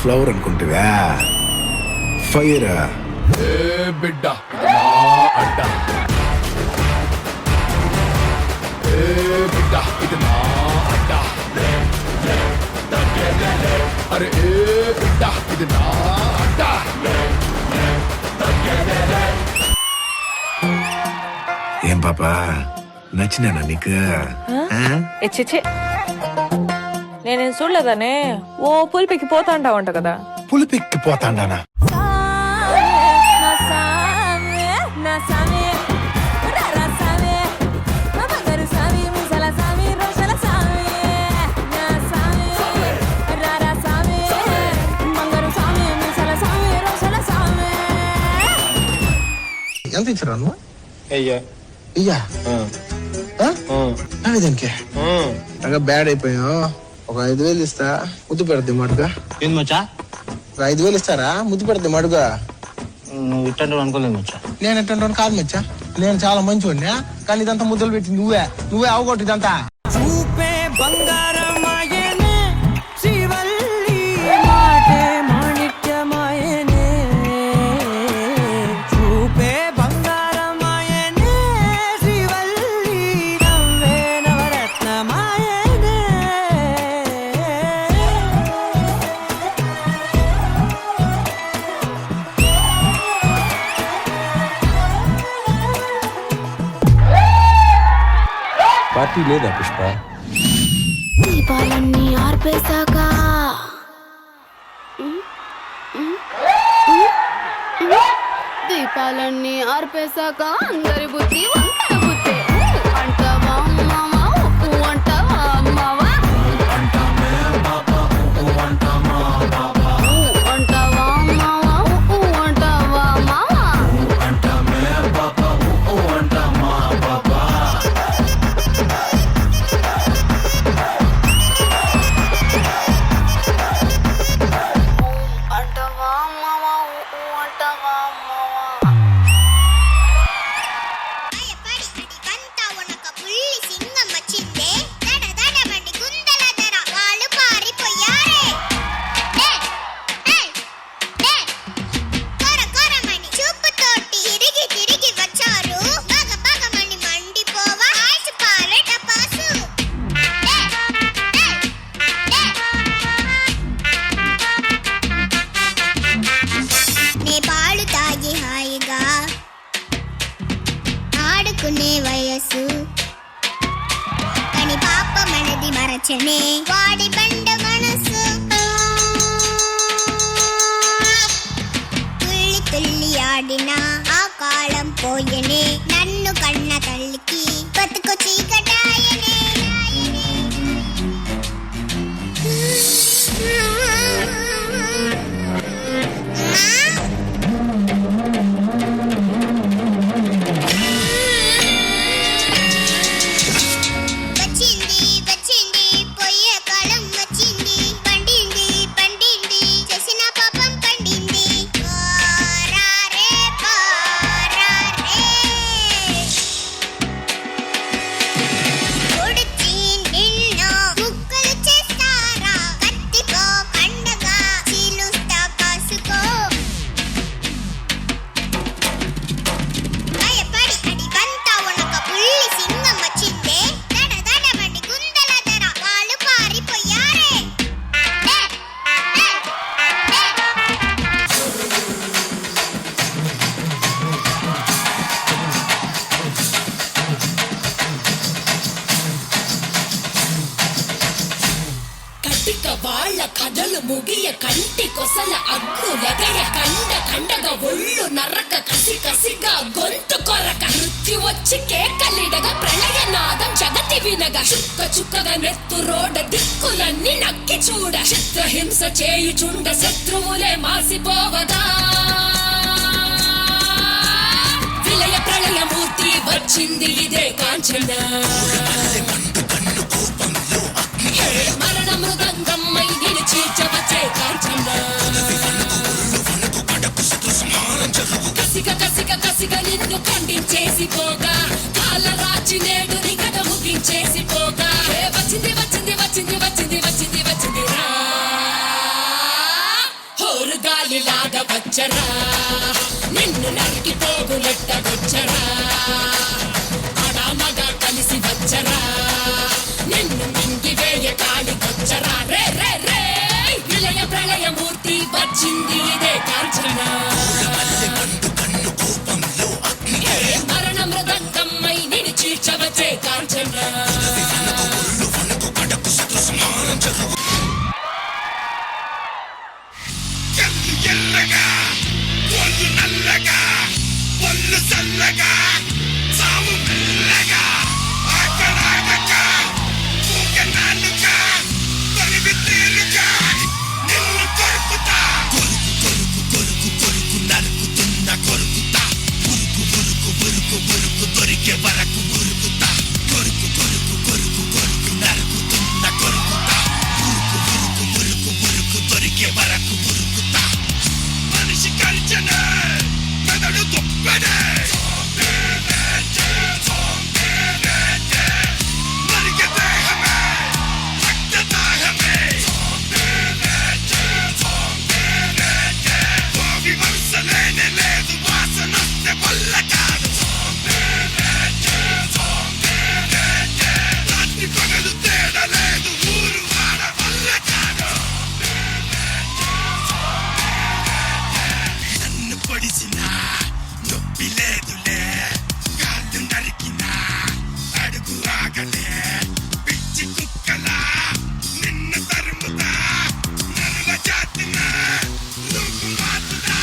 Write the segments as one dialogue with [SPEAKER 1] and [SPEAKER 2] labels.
[SPEAKER 1] Flower అనుకుంటువా? Fire
[SPEAKER 2] బిడ్డ అడ్డ బిడ్డ ఇది నా అడ్డ అరే బిడ్డ ఇది నా అడ్డ.
[SPEAKER 1] ఏం పాపా నచ్చినానా నీకు?
[SPEAKER 3] ఎచ్చే నేనేం చూడలేదానే. ఓ పులిపికి పోతా అంటావంట కదా.
[SPEAKER 1] పులిపెక్కి పోతాండానా?
[SPEAKER 4] ఎంత ఇచ్చారా నువ్వు?
[SPEAKER 5] అయ్యా
[SPEAKER 4] ఇయ్యా దానికి బాగా బ్యాడ్ అయిపోయావు. ఒక 5,000 ఇస్తా, ముద్దు పెడద్ది మడుగా.
[SPEAKER 5] ఏంది మచ్చా?
[SPEAKER 4] ఒక 5,000 ఇస్తారా, ముద్దు పెడద్ది మడుగా.
[SPEAKER 5] నువ్వు ఇట్టంటే అనుకోలేదు మచ్చా.
[SPEAKER 4] నేను ఎట్టంటే కాదు మచ్చా, నేను చాలా మంచివాడినా. కానీ ఇదంతా ముద్దలు పెట్టింది నువ్వే అవగొట్టు ఇదంతా.
[SPEAKER 6] చూపే బంగారమాయనే శ్రీవల్లి మాటే మాణిక్యమాయనే. చూపే బంగారమాయనే శ్రీవల్లి నవ్వే నవరత్నమాయనే.
[SPEAKER 7] పార్టీ లేదా పుష్ప?
[SPEAKER 8] దీపాలన్నీ ఆర్పేశాక దీపాలన్నీ ఆర్పేశాక అందరి బుద్ధి వంకర బుద్ధి. అంటావా మావా అంటావా మావా అంటావా మావా అంటావా మావా. అంటావా మావా అంటావా మావా.
[SPEAKER 9] ఆడుకునే వయసు కానీ పాప మనది మరచనే వాడి బండ మనసు. తుల్లి తుల్లి ఆడిన ఆ కాలం పోయనే నన్ను కన్న తల్లికి బతుకు చీకటాయనే.
[SPEAKER 8] వాళ్ళ కథలు ముగియ కంటి కొసల అగ్గు లగయ కండ కండగా ఒళ్ళు నరక కసి కసిగా గొంతు కొరక మృత్యు వచ్చి కేకలిడగా ప్రళయనాదం జగతి వినగా చుక్క చుక్కగా నెత్తు రోడ దిక్కులన్నీ నక్కి చూడ చిత్రహింస చేయుచుండ శత్రువులే మాసిపోవగా విలయ ప్రళయమూర్తి వచ్చింది ఇదే కాంచన మరణ మృదంగమ్మై నిలిచీర్చవచ్చే కాంచన కసిక కసిక కసిక నిన్ను ఖండించేసి పోగా కాల రాచి నేడు నిగడ ముగించేసి పోగా వచ్చింది వచ్చింది వచ్చింది వచ్చింది వచ్చింది వచ్చింది రా సురుగాలిలాగా వచ్చరా నిన్ను నరికి పోగులెట్ట వచ్చరా మగ కలిసి వచ్చరా నిన్ను మింగివేయ కాళి వచ్చరా రే రే రే విలయ ప్రళయమూర్తి వచ్చింది ఇదే కాంచన మరణ మృదంగమ్మై నిన్ను చీల్చవచ్చే కాంచన
[SPEAKER 2] ఎల్లగా ఒళ్ళు నల్లగా ఒళ్ళు చల్లగా సాము మెల్లగా ఆకలాగగా ఊగనాలుగా తొలివి తీరుగా నిన్ను కొరుకుతా కొరుకు కొరుకు కొరుకు కొరుకు నరుకుతున్న కొరుకుతా ఉరుకు ఉరుకు ఉరుకు ఉరుకు దొరికే వరకు ఉరుకుతా కొరుకు కొరుకు కొరుకు కొరుకు నరుకుతున్న కొరుకుతా ఉరుకు ఉరుకు ఉరుకు ఉరుకు దొరికే వరకు ఉరుకుతా మనిషి కలిచన మెదడు దుప్పనే మరిగ దేహమే రక్త దాహమే కోవి వరుసలేనే లేదు వాసనొస్తే వల్ల కాదు రాత్రి పగలు తేడా లేదు ఊరు వాడ వల్ల కాదు నన్ను పొడిసినా నొప్పి లేదులే కాళ్ళు నరికినా అడుగు ఆగలే పిచ్చి కుక్కలా నిన్ను తరుముతా నరుల జాతినా నువ్వు మాతుదా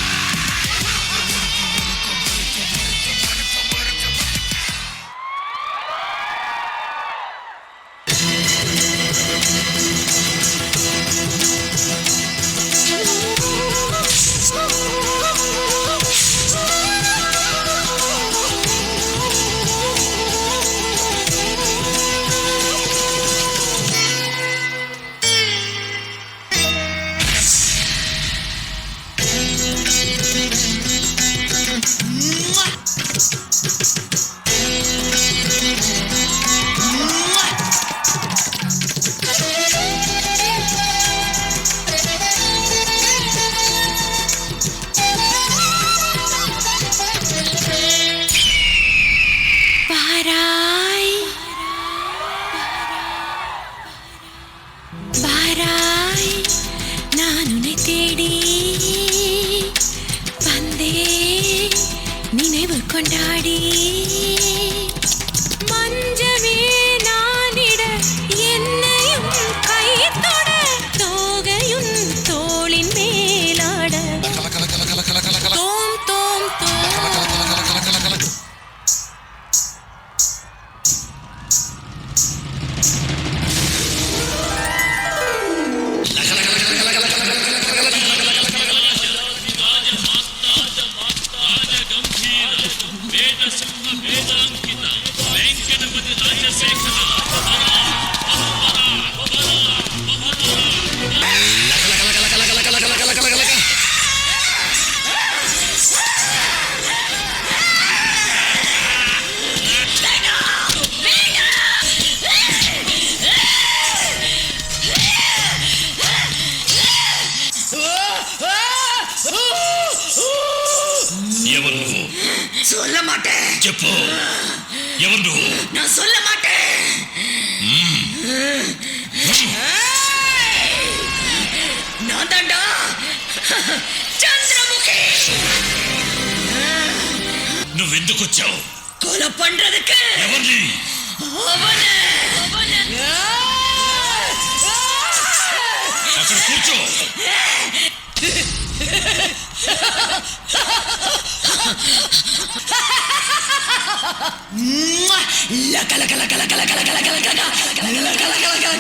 [SPEAKER 8] ಬಾರಾಯ್ ಬಾರಾಯ್ ನಾನು ತೇಡಿ ಬಂದೆ நினைவு கொண்டாடி மஞ்சமே நானிட என்னையும் கை தொட தோகையும் தோளின் மேலாட தோம் தோம் தோம்
[SPEAKER 2] ఎవరు నువ్వు
[SPEAKER 8] சொல்ல மாட்டேன்
[SPEAKER 2] చెప్పు ఎవరు నువ్వు
[SPEAKER 8] நான் சொல்ல மாட்டேன் நான் தாண்டா சந்திரமுகி
[SPEAKER 2] నువ్వెందుకు వచ్చావు
[SPEAKER 8] கொலை பண்றதுக்கு
[SPEAKER 2] ఎవరిని
[SPEAKER 8] அவனை
[SPEAKER 2] అక్కడ కూర్చో
[SPEAKER 8] లక లక లక లక లక లక లక లక లక లక లక